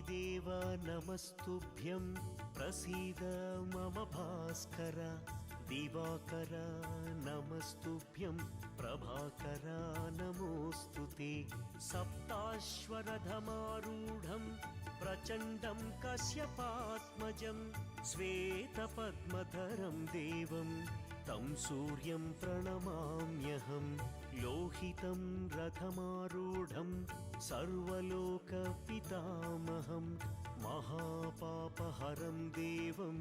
वाग्देव नमस्तुभ्यं प्रसीद मम भास्कर दिवाकर नमस्तुभ्यं प्रभाकर नमोऽस्तुते सप्ताश्वरथमारूढं प्रचण्डं कश्यपात्मजं श्वेतपद्मधरं देवं तं सूर्यं प्रणमाम्यहं लोहितं रथमारूढं सर्वलोकपितामहं महापापहरं देवं